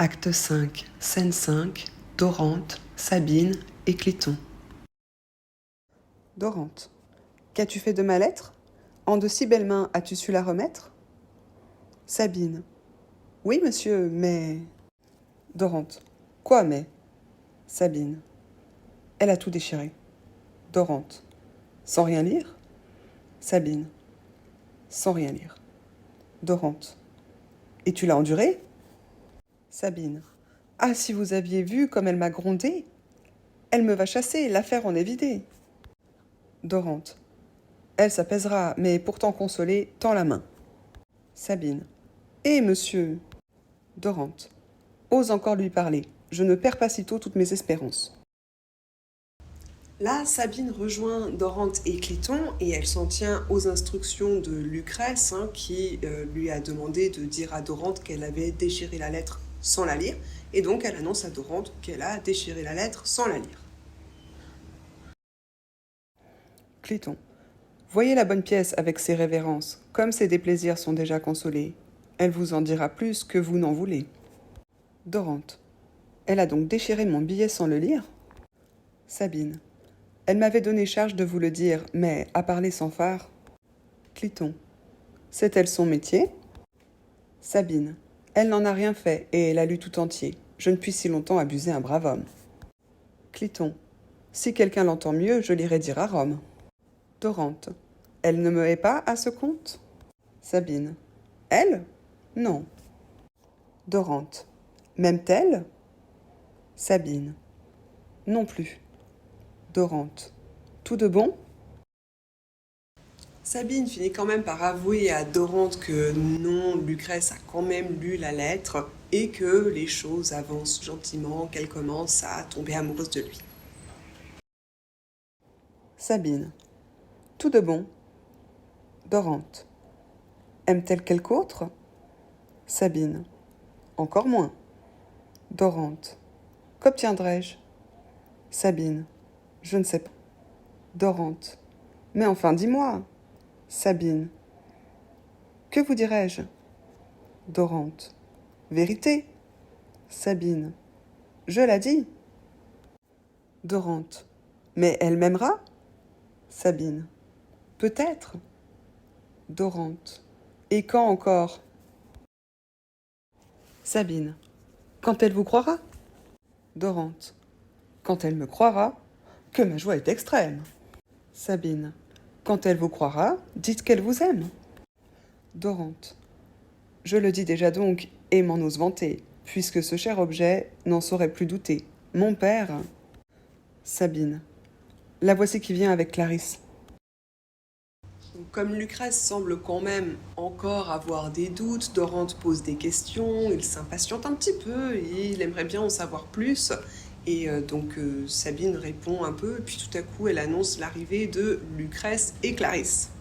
Acte 5, scène 5, Dorante, Sabine et Cliton. Dorante. Qu'as-tu fait de ma lettre? En de si belles mains as-tu su la remettre? Sabine. Oui, monsieur, mais... Dorante. Quoi, mais? Sabine. Elle a tout déchiré. Dorante. Sans rien lire? Sabine. Sans rien lire. Dorante. Et tu l'as endurée? Sabine. Ah, si vous aviez vu comme elle m'a grondée! Elle me va chasser, l'affaire en est vidée. Dorante. Elle s'apaisera, mais pourtant consolée, tend la main. Sabine. Eh, monsieur! Dorante. Ose encore lui parler. Je ne perds pas sitôt toutes mes espérances. Là, Sabine rejoint Dorante et Cliton et elle s'en tient aux instructions de Lucrèce qui lui a demandé de dire à Dorante qu'elle avait déchiré la lettre sans la lire. Et donc elle annonce à Dorante qu'elle a déchiré la lettre sans la lire. Cliton. Voyez la bonne pièce avec ses révérences. Comme ses déplaisirs sont déjà consolés, elle vous en dira plus que vous n'en voulez. Dorante. Elle a donc déchiré mon billet sans le lire? Sabine. Elle m'avait donné charge de vous le dire, mais à parler sans phare. Cliton. C'est-elle son métier? Sabine. Elle n'en a rien fait et l'a lu tout entier. Je ne puis si longtemps abuser un brave homme. Cliton. Si quelqu'un l'entend mieux, je l'irai dire à Rome. Dorante. Elle ne me hait pas à ce compte? Sabine. Elle? Non. Dorante. M'aime-t-elle? Sabine. Non plus. Dorante. Tout de bon? Sabine finit quand même par avouer à Dorante que non, Lucrèce a quand même lu la lettre et que les choses avancent gentiment, qu'elle commence à tomber amoureuse de lui. Sabine. Tout de bon. Dorante. Aime-t-elle quelque autre? Sabine. Encore moins. Dorante. Qu'obtiendrai-je? Sabine. Je ne sais pas. Dorante. Mais enfin, dis-moi. Sabine. Que vous dirais-je? Dorante. Vérité. Sabine. Je l'ai dit. Dorante. Mais elle m'aimera? Sabine. Peut-être. Dorante. Et quand encore? Sabine. Quand elle vous croira? Dorante. Quand elle me croira, que ma joie est extrême. Sabine. Quand elle vous croira, dites qu'elle vous aime. Dorante. Je le dis déjà donc, et m'en ose vanter, puisque ce cher objet n'en saurait plus douter. Mon père. Sabine. La voici qui vient avec Clarisse. Comme Lucrèce semble quand même encore avoir des doutes, Dorante pose des questions, il s'impatiente un petit peu, il aimerait bien en savoir plus. Et donc Sabine répond un peu, et puis tout à coup elle annonce l'arrivée de Lucrèce et Clarisse.